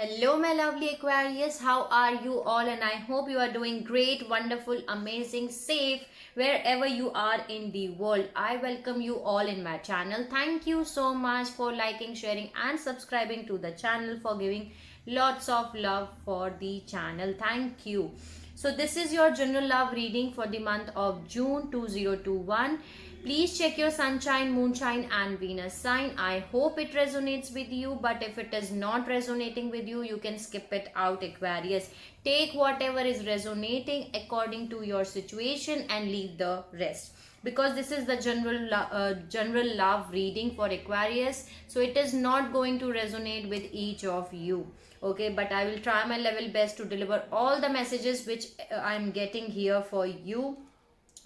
Hello, my lovely Aquarius. How are you all? And I hope you are doing great, wonderful, amazing, safe wherever you are in the world. I welcome you all in my channel. Thank you so much for liking, sharing, and subscribing to the channel, for giving lots of love for the channel. Thank you. So, this is your general love reading for the month of June 2021. Please check your sunshine, moonshine, and Venus sign. I hope it resonates with you, but if it is not resonating with you, you can skip it out, Aquarius. Take whatever is resonating according to your situation and leave the rest, because this is the general love reading for Aquarius, so it is not going to resonate with each of you. Okay, but I will try my level best to deliver all the messages which I'm getting here for you.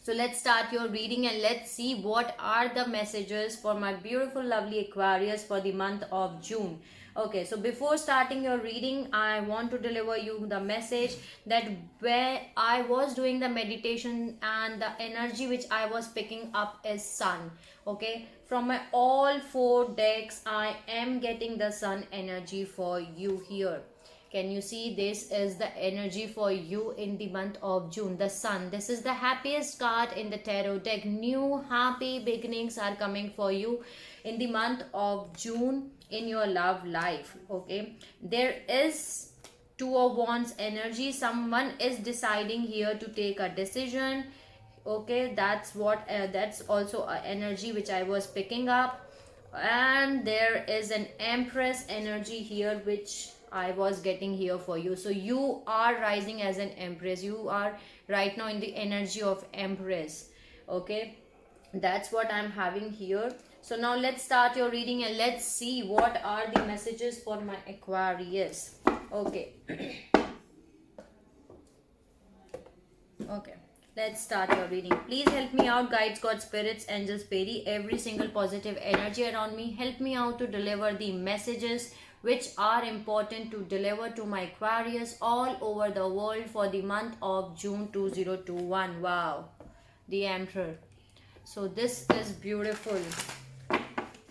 So let's start your reading and let's see what are the messages for my beautiful lovely Aquarius for the month of June. Okay, so before starting your reading, I want to deliver you the message that where I was doing the meditation and the energy which I was picking up is sun. Okay, from my all four decks, I am getting the sun energy for you here. Can you see? This is the energy for you in the month of June. The sun. This is the happiest card in the tarot deck. New happy beginnings are coming for you in the month of June in your love life. Okay. There is Two of Wands energy. Someone is deciding here to take a decision. Okay. That's also an energy which I was picking up. And there is an Empress energy here which I was getting here for you. So you are rising as an Empress. You are right now in the energy of Empress. Okay, that's what I'm having here. So now let's start your reading and let's see what are the messages for my Aquarius. Okay. Okay. Let's start your reading. Please help me out, guides, God, spirits, angels, fairy, every single positive energy around me. Help me out to deliver the messages which are important to deliver to my Aquarius all over the world for the month of June 2021. Wow. The Emperor. So this is beautiful.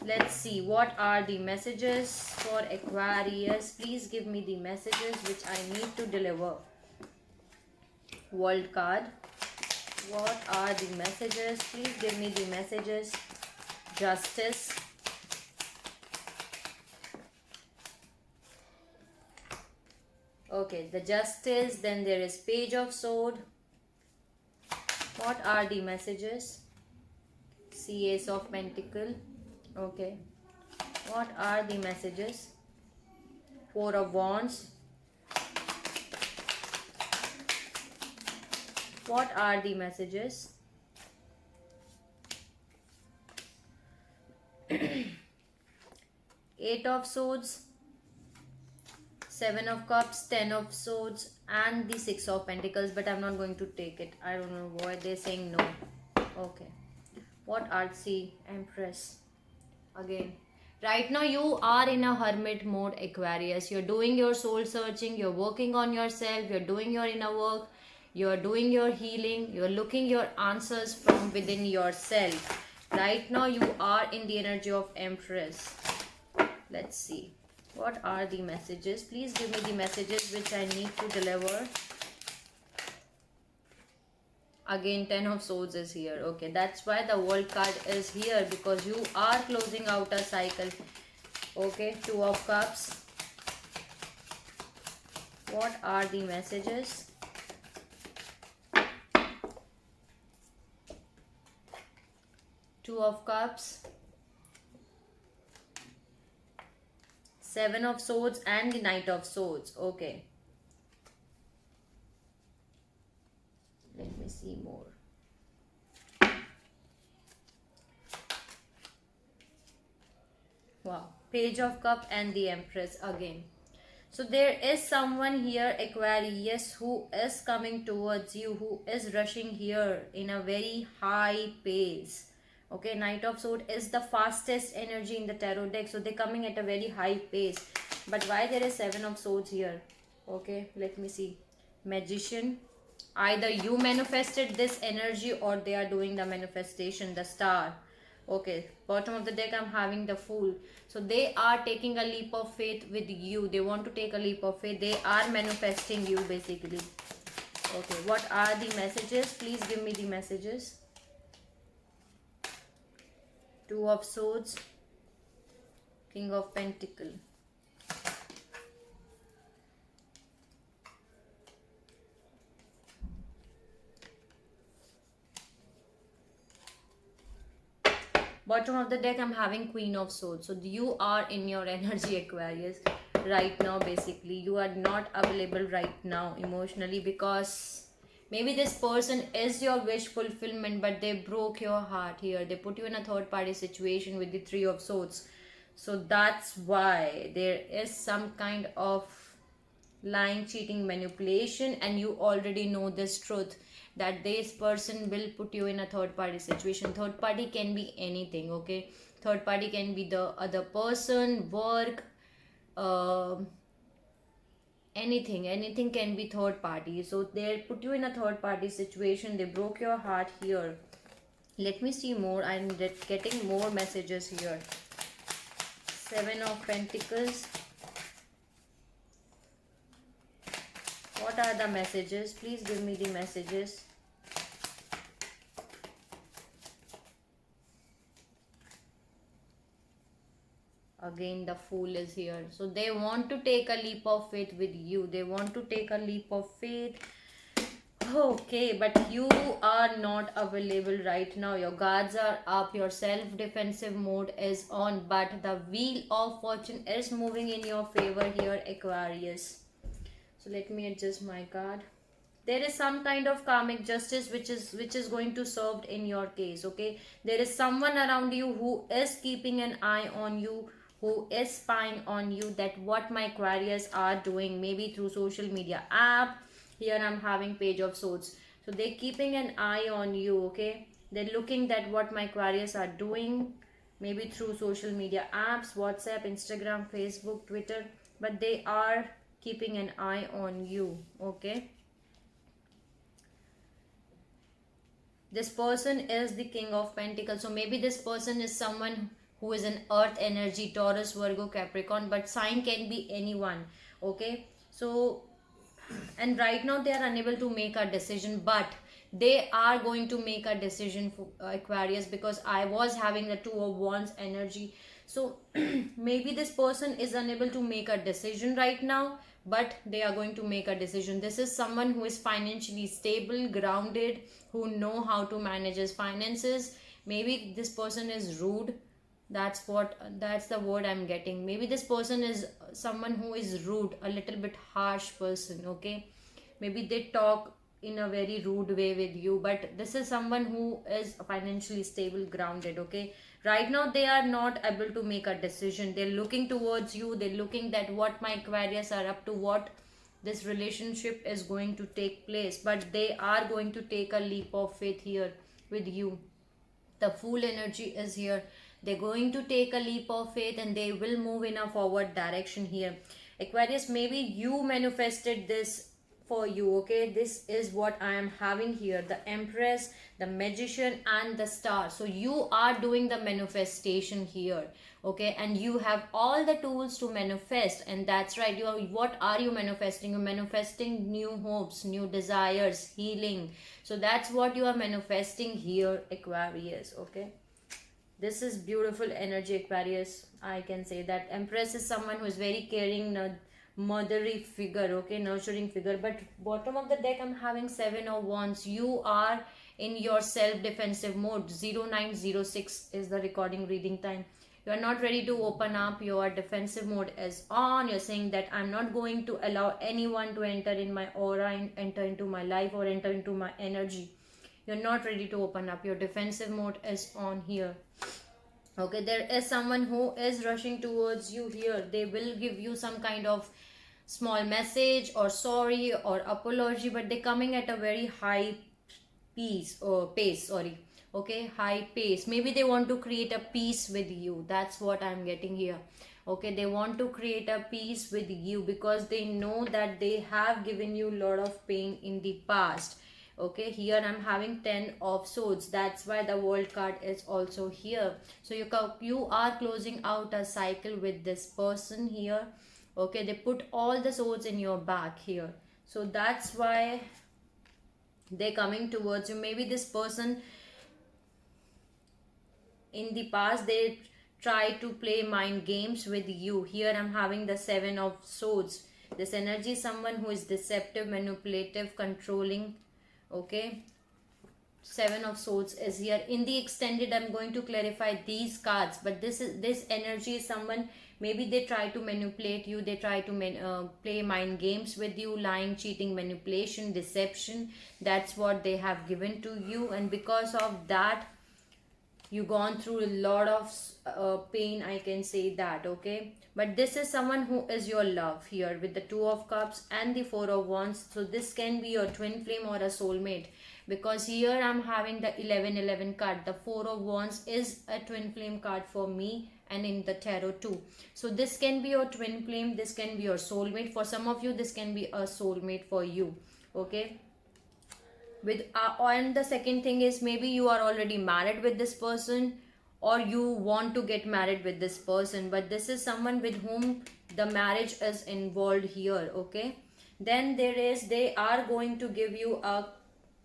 Let's see what are the messages for Aquarius. Please give me the messages which I need to deliver. World card. What are the messages? Please give me the messages. Justice. Okay, the Justice. Then there is Page of Sword. What are the messages? Ace of Pentacle. Okay. What are the messages? Four of Wands. What are the messages? Eight of Swords, Seven of Cups, Ten of Swords, and the Six of Pentacles. But I'm not going to take it. I don't know why they're saying no. Okay. What are the Empress? Again. Right now you are in a hermit mode, Aquarius. You're doing your soul searching. You're working on yourself. You're doing your inner work. You're doing your healing. You're looking your answers from within yourself. Right now you are in the energy of Empress. Let's see. What are the messages? Please give me the messages which I need to deliver. Again, Ten of Swords is here. Okay, that's why the World card is here, because you are closing out a cycle. Okay, Two of Cups. What are the messages? Two of Cups, Seven of Swords, and the Knight of Swords. Okay. Let me see more. Wow. Page of Cup and the Empress again. So there is someone here, Aquarius, who is coming towards you, who is rushing here in a very high pace. Okay, Knight of Swords is the fastest energy in the tarot deck. So they're coming at a very high pace. But why there is Seven of Swords here? Okay, let me see. Magician. Either you manifested this energy or they are doing the manifestation, the Star. Okay, bottom of the deck I'm having the Fool. So they are taking a leap of faith with you. They want to take a leap of faith. They are manifesting you basically. Okay, what are the messages? Please give me the messages. Two of Swords, King of Pentacle. Bottom of the deck I'm having Queen of Swords. So you are in your energy, Aquarius, right now. Basically you are not available right now emotionally, because maybe this person is your wish fulfillment, but they broke your heart here. They put you in a third party situation with the Three of Swords. So that's why there is some kind of lying, cheating, manipulation, and you already know this truth, that this person will put you in a third party situation. Third party can be anything, okay? Third party can be the other person, work, uh, anything can be third party. So they put you in a third party situation. They broke your heart here. Let me see more. I'm getting more messages here. Seven of Pentacles. What are the messages? Please give me the messages. Again the Fool is here. So they want to take a leap of faith with you. They want to take a leap of faith. Okay, but you are not available right now. Your guards are up. Your self-defensive mode is on. But the Wheel of Fortune is moving in your favor here, Aquarius. So let me adjust my card. There is some kind of karmic justice which is going to served in your case. Okay, there is someone around you who is keeping an eye on you, who is spying on you, that what my Aquarius are doing, maybe through social media app. Here I'm having Page of Swords. So they're keeping an eye on you. Okay, they're looking at what my Aquarius are doing, maybe through social media apps, WhatsApp, Instagram, Facebook, Twitter, but they are keeping an eye on you. Okay, this person is the King of Pentacles. So maybe this person is someone who is an earth energy, Taurus, Virgo, Capricorn, but sign can be anyone. Okay, so and right now they are unable to make a decision, but they are going to make a decision for Aquarius, because I was having the Two of Wands energy. So maybe this person is unable to make a decision right now, but they are going to make a decision. This is someone who is financially stable, grounded, who know how to manage his finances. Maybe this person is rude. That's the word I'm getting. Maybe this person is someone who is rude, a little bit harsh person. Okay, maybe they talk in a very rude way with you, but this is someone who is financially stable, grounded. Okay, right now they are not able to make a decision. They're looking towards you. They're looking that what my Aquarius are up to, what this relationship is going to take place, but they are going to take a leap of faith here with you. The Fool energy is here. They're going to take a leap of faith and they will move in a forward direction here. Aquarius, maybe you manifested this for you. Okay, this is what I am having here: the Empress, the Magician, and the Star. So you are doing the manifestation here. Okay, and you have all the tools to manifest, and that's right. You are, what are you manifesting? You're manifesting new hopes, new desires, healing. So that's what you are manifesting here, Aquarius. Okay, this is beautiful energy, Aquarius. I can say that Empress is someone who is very caring, motherly figure. Okay, nurturing figure. But bottom of the deck I'm having Seven of Wands. You are in your self-defensive mode. 0906 is the recording reading time. You are not ready to open up. Your defensive mode is on. You're saying that I'm not going to allow anyone to enter in my aura and enter into my life or enter into my energy. You're not ready to open up. Your defensive mode is on here. Okay, there is someone who is rushing towards you here. They will give you some kind of small message or sorry or apology, but they're coming at a very high pace. Sorry. Okay, high pace. Maybe they want to create a peace with you. That's what I'm getting here. Okay, they want to create a peace with you because they know that they have given you a lot of pain in the past. Okay, here I'm having 10 of swords. That's why the world card is also here. So you are closing out a cycle with this person here. Okay, they put all the swords in your back here. So that's why they're coming towards you. Maybe this person in the past, they try to play mind games with you. Here I'm having the 7 of swords. This energy is someone who is deceptive, manipulative, controlling. Okay, 7 of swords is here. In the extended, I'm going to clarify these cards, but this energy is someone, maybe they try to manipulate you, they try to play mind games with you, lying, cheating, manipulation, deception. That's what they have given to you, and because of that you gone through a lot of pain, I can say that. Okay, but this is someone who is your love here with the 2 of cups and the 4 of wands. So this can be your twin flame or a soulmate, because here I'm having the 1111 card. The 4 of wands is a twin flame card for me, and in the tarot too. So this can be your twin flame, this can be your soulmate. For some of you, this can be a soulmate for you. Okay, with and the second thing is, maybe you are already married with this person, or you want to get married with this person, but this is someone with whom the marriage is involved here. Okay, then they are going to give you a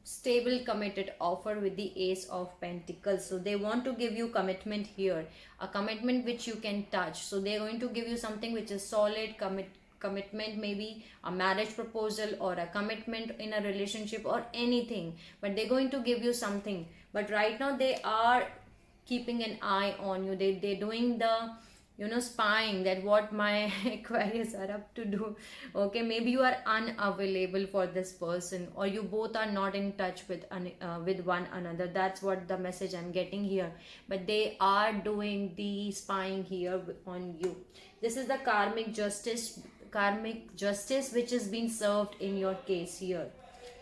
stable committed offer with the ace of pentacles. So they want to give you commitment here, a commitment which you can touch. So they're going to give you something which is solid commitment, maybe a marriage proposal or a commitment in a relationship or anything, but they're going to give you something. But right now they are keeping an eye on you. They're doing the spying that what my Aquarius are up to do. Okay, maybe you are unavailable for this person, or you both are not in touch with one another. That's what the message I'm getting here. But they are doing the spying here on you. This is the karmic justice which is being served in your case here.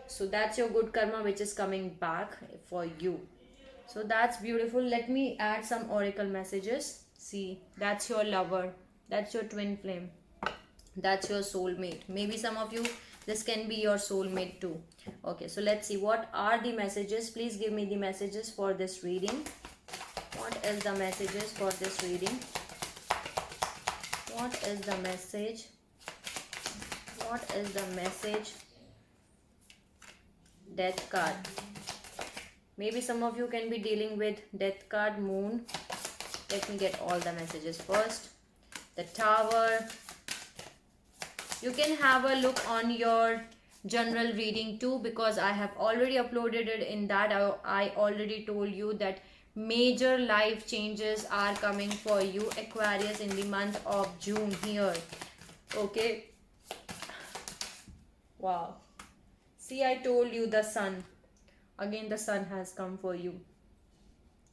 So that's your good karma which is coming back for you. So that's beautiful. Let me add some oracle messages. See, that's your lover, that's your twin flame, that's your soulmate. Maybe some of you, this can be your soulmate too. Okay, so let's see what are the messages. Please give me the messages for this reading. What is the messages for this reading? What is the message? What is the message? Death card. Maybe some of you can be dealing with death card, moon. Let me get all the messages first. The Tower. You can have a look on your general reading too, because I have already uploaded it. In that I already told you that major life changes are coming for you, Aquarius, in the month of June here. Okay. Wow. See, I told you the sun. Again, the sun has come for you.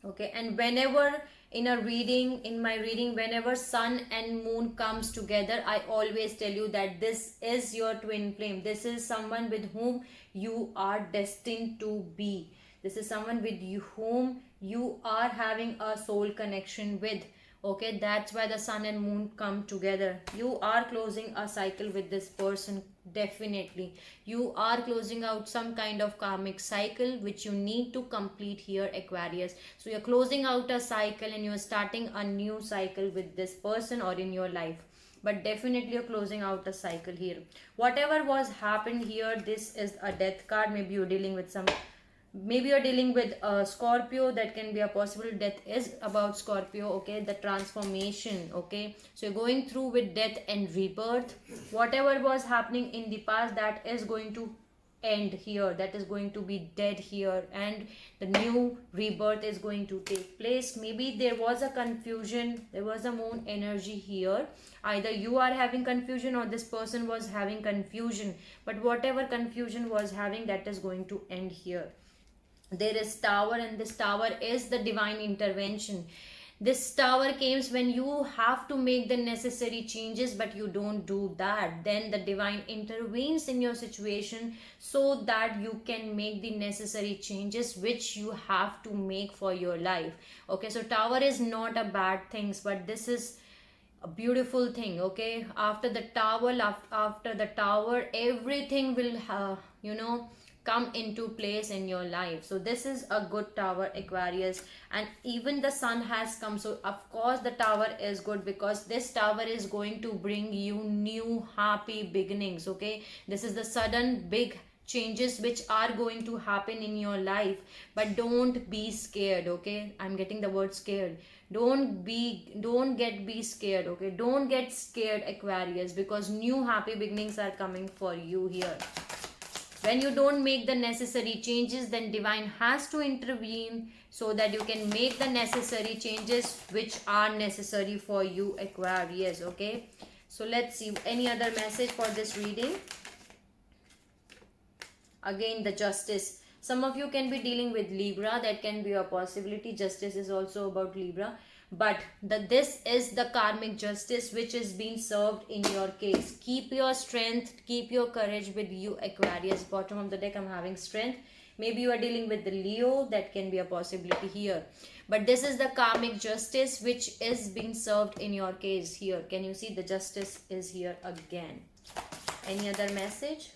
Okay, and whenever in my reading, whenever sun and moon comes together, I always tell you that this is your twin flame. This is someone with whom you are destined to be. This is someone with whom you are having a soul connection with. Okay, that's why the sun and moon come together. You are closing a cycle with this person. Definitely you are closing out some kind of karmic cycle which you need to complete here, Aquarius. So you're closing out a cycle and you're starting a new cycle with this person or in your life. But definitely you're closing out a cycle here. Whatever was happened here, this is a death card. Maybe you're dealing with maybe you're dealing with a Scorpio. That can be a possible. Death is about Scorpio. Okay, the transformation. Okay, so you're going through with death and rebirth. Whatever was happening in the past, that is going to end here. That is going to be dead here, and the new rebirth is going to take place. Maybe there was a confusion, there was a moon energy here. Either you are having confusion or this person was having confusion, but whatever confusion was having, that is going to end here. There is Tower, and this Tower is the divine intervention. This Tower comes when you have to make the necessary changes, but you don't do that. Then the divine intervenes in your situation so that you can make the necessary changes which you have to make for your life. Okay, so Tower is not a bad thing, but this is a beautiful thing. Okay, after the Tower, everything will come into place in your life. So this is a good tower, Aquarius, and even the sun has come. So of course the tower is good, because this tower is going to bring you new happy beginnings. Okay, this is the sudden big changes which are going to happen in your life. But don't be scared. Okay, I'm getting the word scared. Don't be scared. Okay, don't get scared, Aquarius, because new happy beginnings are coming for you here. When you don't make the necessary changes, then divine has to intervene so that you can make the necessary changes which are necessary for you, Aquarius. Okay, so let's see any other message for this reading. Again, the justice. Some of you can be dealing with Libra. That can be a possibility. Justice is also about Libra, but this is the karmic justice which is being served in your case. Keep your strength, keep your courage with you, Aquarius. Bottom of the deck, I'm having strength. Maybe you are dealing with the Leo. That can be a possibility here, but this is the karmic justice which is being served in your case here. Can you see the justice is here again? Any other message?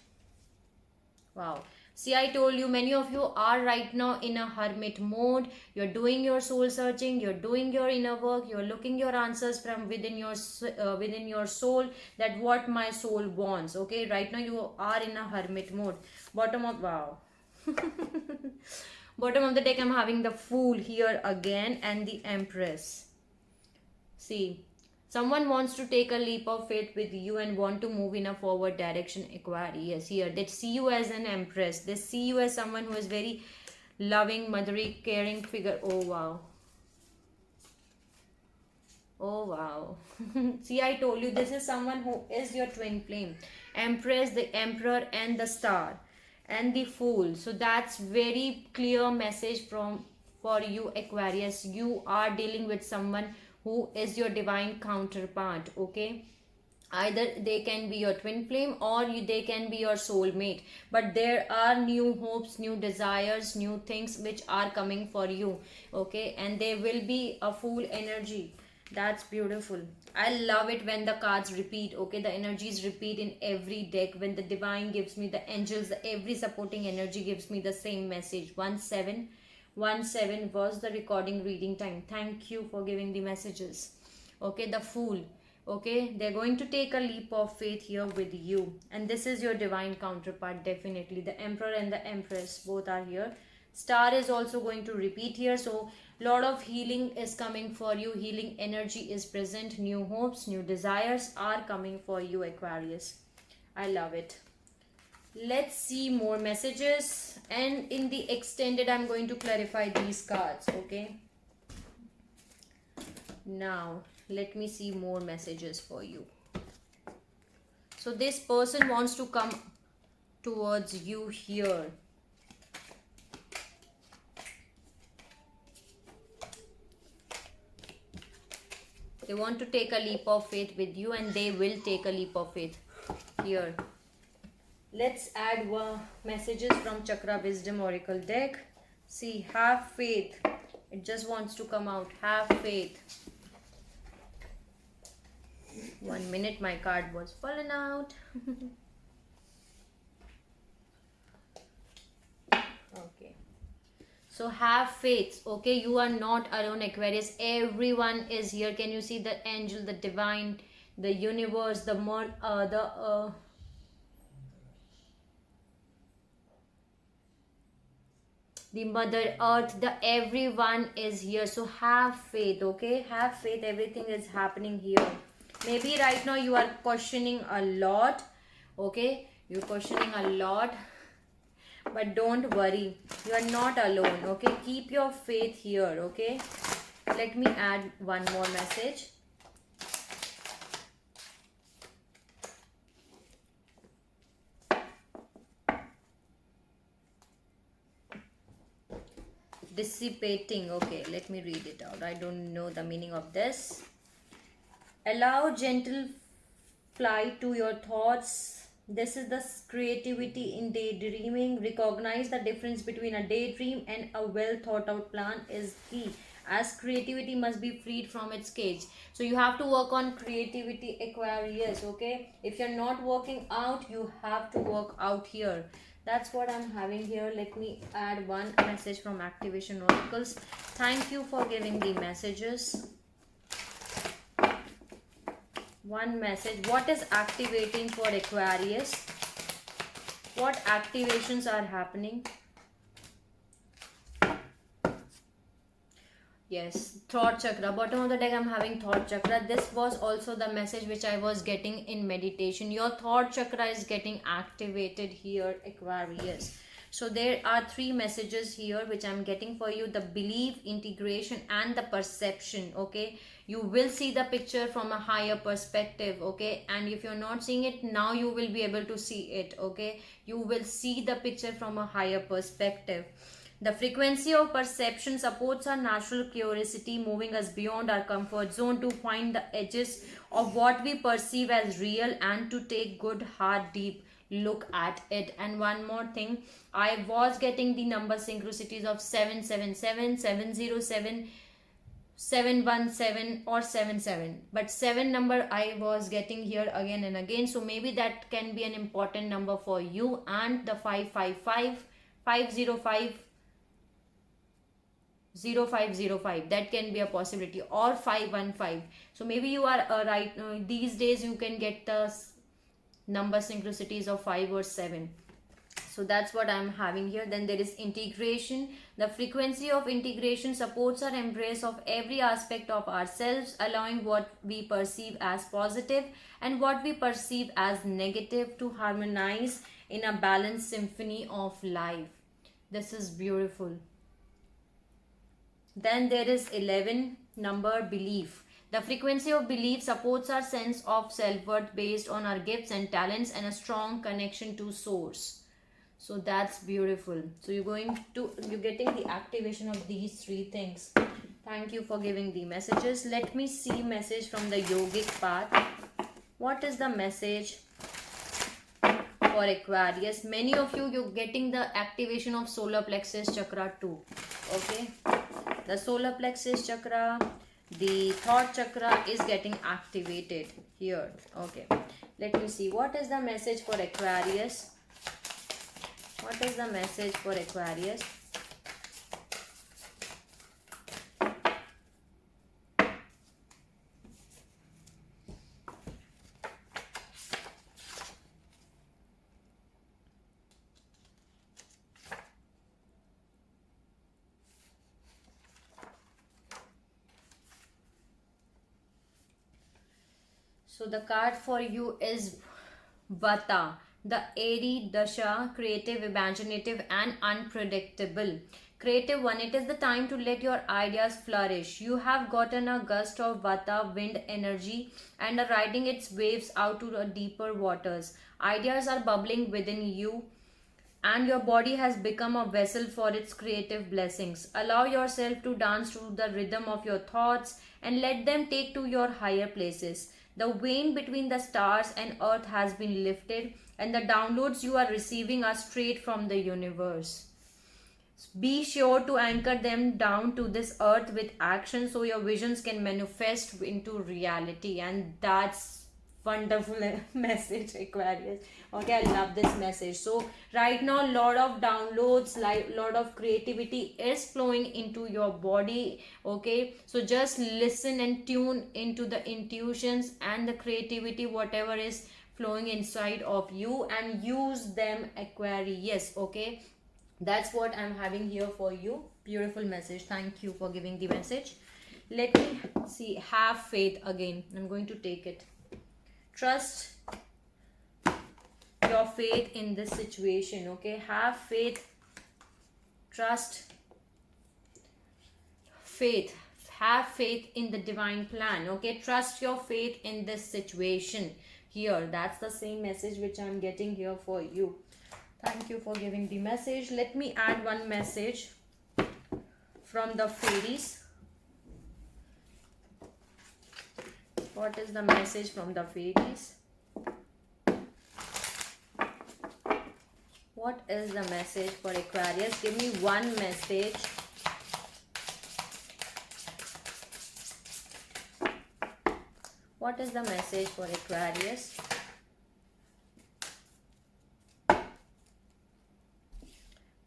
Wow. See, I told you, many of you are right now in a hermit mode. You're doing your soul searching, you're doing your inner work, you're looking your answers from within your soul, that what my soul wants. Okay, right now you are in a hermit mode. Bottom of, wow. Bottom of the deck, I'm having the Fool here again and the Empress. See, someone wants to take a leap of faith with you and want to move in a forward direction, Aquarius. Here, they see you as an empress. They see you as someone who is very loving, motherly, caring figure. Oh, wow. Oh, wow. See, I told you, this is someone who is your twin flame. Empress, the Emperor, and the Star, and the Fool. So that's very clear message for you, Aquarius. You are dealing with someone who is your divine counterpart. Okay, either they can be your twin flame, or they can be your soulmate, but there are new hopes, new desires, new things which are coming for you. Okay, and there will be a Fool energy. That's beautiful. I love it when the cards repeat. Okay, the energies repeat in every deck. When the divine gives me, the angels, every supporting energy gives me the same message. 1717 was the recording reading time. Thank you for giving the messages. Okay, the Fool. Okay, they're going to take a leap of faith here with you, and this is your divine counterpart. Definitely the Emperor and the Empress both are here. Star is also going to repeat here. So lot of healing is coming for you. Healing energy is present. New hopes, new desires are coming for you, Aquarius. I love it. Let's see more messages, and in the extended I'm going to clarify these cards. Okay, now let me see more messages for you. So this person wants to come towards you here. They want to take a leap of faith with you, and they will take a leap of faith here. Let's add messages from Chakra Wisdom Oracle deck. See, have faith. It just wants to come out. Have faith. 1 minute, my card was fallen out. Okay. So have faith. Okay, you are not alone, Aquarius. Everyone is here. Can you see the angel, the divine, the universe, the Mother Earth, the everyone is here. So have faith. Okay, have faith. Everything is happening here. Maybe right now you are questioning a lot. Okay, you're questioning a lot, but don't worry, you are not alone. Okay, keep your faith here. Okay, let me add one more message. Dissipating. Okay, let me read it out. I don't know the meaning of this. Allow gentle flight to your thoughts. This is the creativity in daydreaming. Recognize the difference between a daydream and a well thought out plan is key, as creativity must be freed from its cage. So you have to work on creativity, Aquarius. Okay, if you're not working out, you have to work out here. That's what I'm having here. Let me add one message from Activation Oracles. Thank you for giving the messages. One message. What is activating for Aquarius? What activations are happening? Yes, throat chakra. Bottom of the deck, I'm having throat chakra. This was also the message which I was getting in meditation. Your throat chakra is getting activated here, Aquarius. So there are three messages here which I'm getting for you: the belief, integration, and the perception. Okay, you will see the picture from a higher perspective. Okay, and if you're not seeing it now, you will be able to see it. Okay, you will see the picture from a higher perspective. The frequency of perception supports our natural curiosity, moving us beyond our comfort zone to find the edges of what we perceive as real and to take good, hard, deep look at it. And one more thing, I was getting the number synchronicities of 777, 707, 717 or 77, but 7 number I was getting here again and again, so maybe that can be an important number for you. And the 555, 505, 0505, that can be a possibility, or 515. So maybe you are right, these days you can get the number synchronicities of 5 or 7. So that's what I'm having here. Then there is integration. The frequency of integration supports our embrace of every aspect of ourselves, allowing what we perceive as positive and what we perceive as negative to harmonize in a balanced symphony of life. This is beautiful. Then there is 11 number, belief. The frequency of belief supports our sense of self-worth based on our gifts and talents and a strong connection to source. So that's beautiful. So you're getting the activation of these three things. Thank you for giving the messages. Let me see message from the yogic path. What is the message for Aquarius? Many of you're getting the activation of solar plexus chakra too. Okay, the solar plexus chakra, the throat chakra is getting activated here. Okay, let me see. What is the message for Aquarius? What is the message for Aquarius? So the card for you is Vata, the airy dasha, creative, imaginative and unpredictable. Creative one, it is the time to let your ideas flourish. You have gotten a gust of Vata wind energy and are riding its waves out to the deeper waters. Ideas are bubbling within you and your body has become a vessel for its creative blessings. Allow yourself to dance to the rhythm of your thoughts and let them take to your higher places. The veil between the stars and earth has been lifted, and the downloads you are receiving are straight from the universe. Be sure to anchor them down to this earth with action so your visions can manifest into reality. And that's wonderful message, Aquarius. Okay, I love this message. So right now, lot of downloads, like lot of creativity is flowing into your body. Okay, so just listen and tune into the intuitions and the creativity, whatever is flowing inside of you, and use them, Aquarius. Okay, that's what I'm having here for you. Beautiful message. Thank you for giving the message. Let me see. Have faith again. I'm going to take it. Trust your faith in this situation. Okay, have faith, trust, faith, have faith in the divine plan. Okay, trust your faith in this situation here. That's the same message which I'm getting here for you. Thank you for giving the message. Let me add one message from the fairies. What is the message from the fairies? What is the message for Aquarius? Give me one message. What is the message for Aquarius?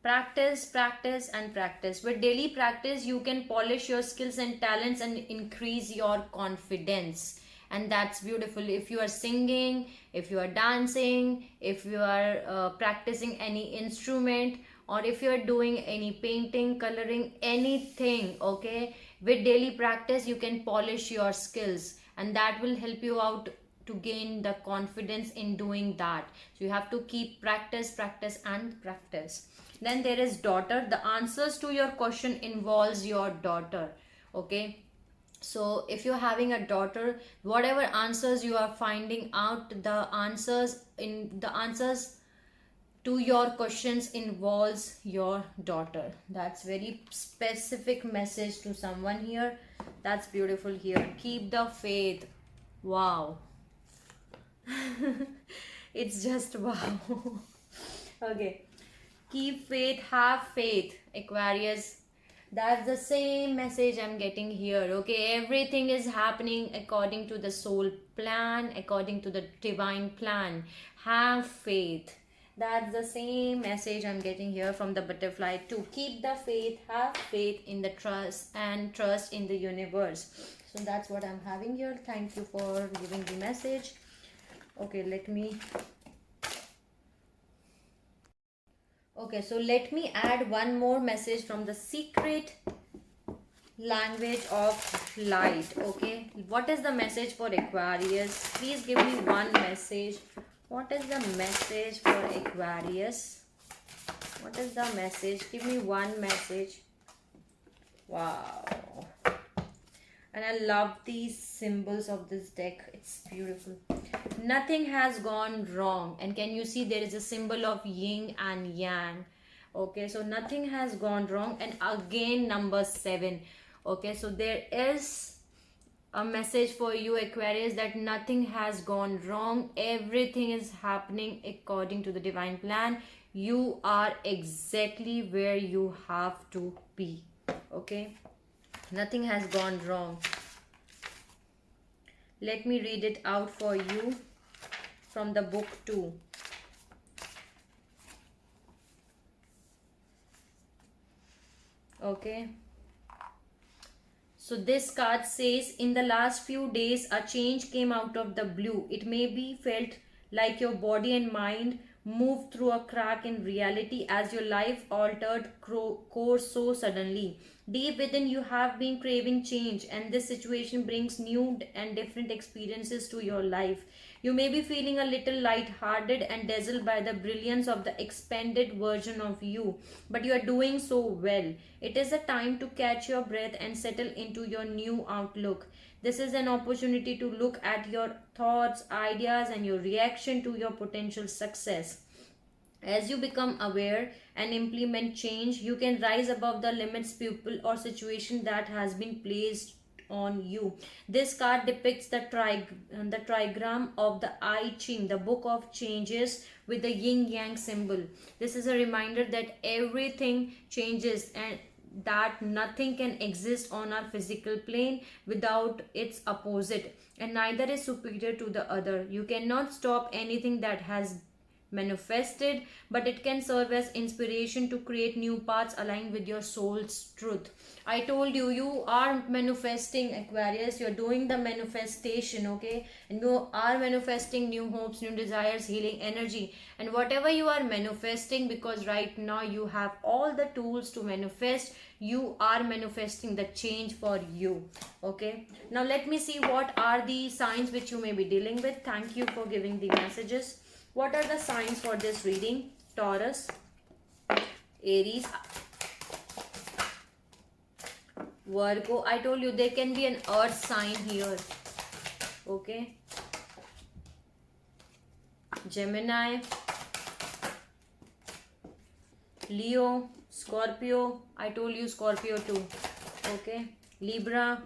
Practice, practice, and practice. With daily practice, you can polish your skills and talents and increase your confidence. And that's beautiful. If you are singing, if you are dancing, if you are practicing any instrument, or if you are doing any painting, coloring, anything, okay, with daily practice, you can polish your skills, and that will help you out to gain the confidence in doing that. So you have to keep practice, practice, and practice. Then there is daughter. The answers to your question involves your daughter. Okay, so if you're having a daughter, whatever answers you are finding out, the answers to your questions involves your daughter. That's very specific message to someone here. That's beautiful here. Keep the faith. Wow. It's just wow. Okay, keep faith, have faith, Aquarius. That's the same message I'm getting here. Okay, everything is happening according to the soul plan, according to the divine plan. Have faith. That's the same message I'm getting here from the butterfly too. Keep the faith, have faith in the trust, and trust in the universe. So that's what I'm having here. Thank you for giving the message. Okay, let me add one more message from the secret language of light. Okay, what is the message for Aquarius? Please give me one message. What is the message for Aquarius? What is the message? Give me one message. Wow. And I love these symbols of this deck. It's beautiful. Nothing has gone wrong. And can you see there is a symbol of yin and yang? Okay, so nothing has gone wrong. And again, number 7. Okay, so there is a message for you, Aquarius, that nothing has gone wrong. Everything is happening according to the divine plan. You are exactly where you have to be. Okay, nothing has gone wrong. Let me read it out for you from the book too. Okay, so this card says, in the last few days a change came out of the blue. It may be felt like your body and mind moved through a crack in reality as your life altered course so suddenly. Deep within you have been craving change, and this situation brings new and different experiences to your life. You may be feeling a little light-hearted and dazzled by the brilliance of the expanded version of you, but you are doing so well. It is a time to catch your breath and settle into your new outlook. This is an opportunity to look at your thoughts, ideas, and your reaction to your potential success. As you become aware and implement change, you can rise above the limits, people, or situation that has been placed on you. This card depicts the trigram of the I Ching, the book of changes, with the yin yang symbol. This is a reminder that everything changes and that nothing can exist on our physical plane without its opposite, and neither is superior to the other. You cannot stop anything that has manifested, but it can serve as inspiration to create new paths aligned with your soul's truth. I told you, you are manifesting, Aquarius. You're doing the manifestation, okay? And you are manifesting new hopes, new desires, healing energy, and whatever you are manifesting, because right now you have all the tools to manifest. You are manifesting the change for you. Okay, now let me see what are the signs which you may be dealing with. Thank you for giving the messages. What are the signs for this reading? Taurus, Aries, Virgo. I told you there can be an earth sign here. Okay, Gemini, Leo, Scorpio. I told you Scorpio too. Okay, Libra.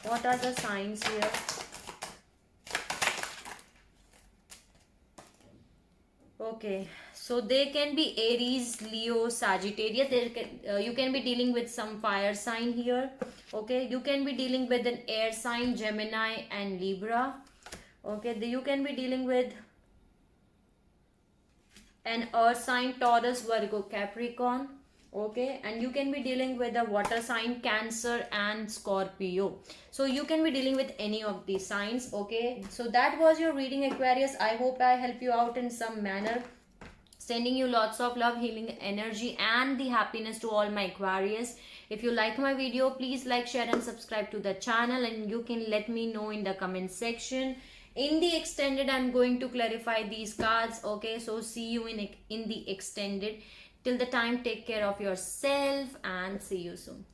What are the signs here? Okay, so they can be Aries, Leo, Sagittarius. You can be dealing with some fire sign here. Okay, you can be dealing with an air sign, Gemini and Libra. Okay, you can be dealing with and earth sign Taurus, Virgo, Capricorn. Okay, and you can be dealing with the water sign Cancer and Scorpio. So you can be dealing with any of these signs. Okay, so that was your reading, Aquarius. I hope I help you out in some manner. Sending you lots of love, healing energy, and the happiness to all my Aquarius. If you like my video, please like, share, and subscribe to the channel, and you can let me know in the comment section. In the extended, I'm going to clarify these cards. Okay, so see you in the extended. Till the time, take care of yourself and see you soon.